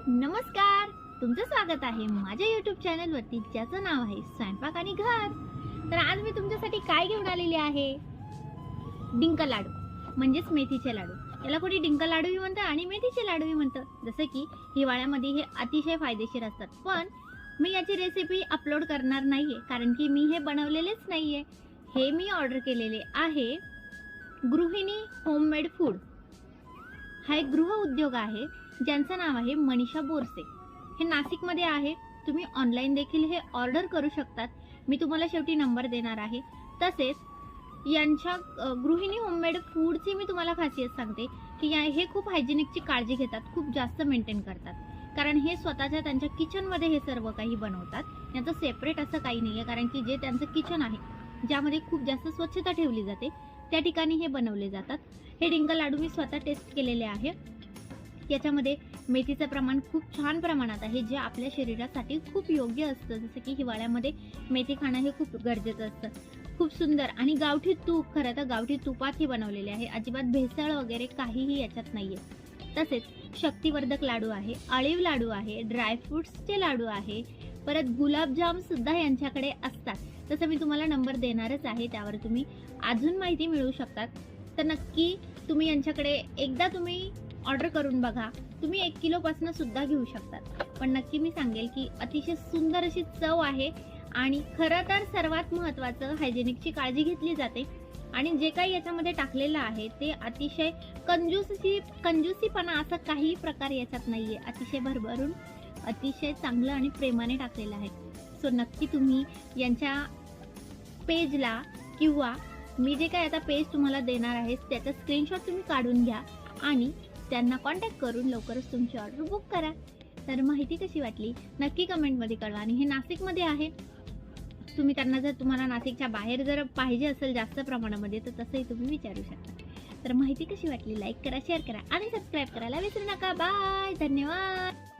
नमस्कार, तुमचं स्वागत आहे माझ्या YouTube चॅनलवरती ज्याचं नाव आहे स्वयंपाक आणि घर। तर आज मी तुमच्यासाठी काय घेऊन आलेली आहे, डिंक लाडू म्हणजेच मेथीचे लाडू। याला कोणी डिंक लाडूही म्हणतं आणि मेथीचे लाडूही म्हणतं। जसे की हिवाळ्यामध्ये हे अतिशय फायदेशीर असतात, पण मी याची रेसिपी अपलोड करणार नाहीये कारण की मी हे बनवलेलेच नाहीये। हे मी ऑर्डर केलेले आहे गृहिणी होममेड फूड। हा एक गृह उद्योग आहे ज्यांचं नाव आहे मनीषा बोरसे। हे नाशिकमध्ये आहे। तुम्ही ऑनलाईन देखील हे ऑर्डर करू शकतात। मी तुम्हाला शेवटी नंबर देणार आहे। तसेच यांच्या गृहिणी होममेड फूडची मी तुम्हाला खासियत सांगते की हे खूप हायजिनिकची काळजी घेतात, खूप जास्त मेंटेन करतात। कारण हे स्वतःच्या त्यांच्या किचनमध्ये हे सर्व काही बनवतात। यांचं सेपरेट असं काही नाहीये, कारण की जे त्यांचं किचन आहे ज्यामध्ये खूप जास्त स्वच्छता ठेवली जाते त्या ठिकाणी हे बनवले जातात। हे डिंक लाडू मी स्वतः टेस्ट केलेले आहे। याच्यामध्ये मेथीचं प्रमाण खूप छान प्रमाणात आहे, जे आपल्या शरीरासाठी खूप योग्य असतं। जसं की हिवाळ्यामध्ये मेथी खाणं हे खूप गरजेचं असतं। खूप सुंदर आणि गावठी तूप, खरं तर गावठी तुपात हे बनवलेले आहे। अजिबात भेसळ वगैरे काहीही याच्यात नाहीये। तसेच शक्तिवर्धक लाडू आहे, अळीव लाडू आहे, ड्रायफ्रुट्सचे लाडू आहे, परत गुलाबजाम सुद्धा यांच्याकडे असतात। तसं मी तुम्हाला नंबर देणारच आहे, त्यावर तुम्ही अजून माहिती मिळवू शकतात। तर नक्की तुम्ही यांच्याकडे एकदा तुम्ही ऑर्डर करून बघा। तुम्ही 1 किलो पासून सुद्धा घेऊ शकतात, पण नक्की मी सांगेल की अतिशय सुंदर अशी चव आहे आणि खरं तर सर्वात महत्त्वाचं हायजिनिकची काळजी घेतली जाते। आणि जे काही याच्यामध्ये टाकलेलं आहे ते अतिशय कंजूसीपणा असा काही प्रकार याच्यात नाहीये। अतिशय भरभरून, अतिशय चांगलं आणि प्रेमाने टाकलेलं आहे। सो नक्की तुम्ही यांच्या पेजला किंवा मी जे काही आता पेज तुम्हाला देणार आहे त्याचा स्क्रीनशॉट तुम्ही काढून घ्या आणि त्यांना कॉन्टॅक्ट करून लवकरच तुमची ऑर्डर बुक करा। तर माहिती कशी वाटली नक्की कमेंटमध्ये कळवा। आणि हे नाशिकमध्ये आहे। तुम्ही त्यांना जर तुम्हाला नाशिकच्या बाहेर जर पाहिजे असेल जास्त प्रमाणामध्ये तर तसंही तुम्ही विचारू शकता। तर माहिती कशी वाटली लाईक करा, शेअर करा आणि सबस्क्राईब करायला विसरू नका। बाय, धन्यवाद।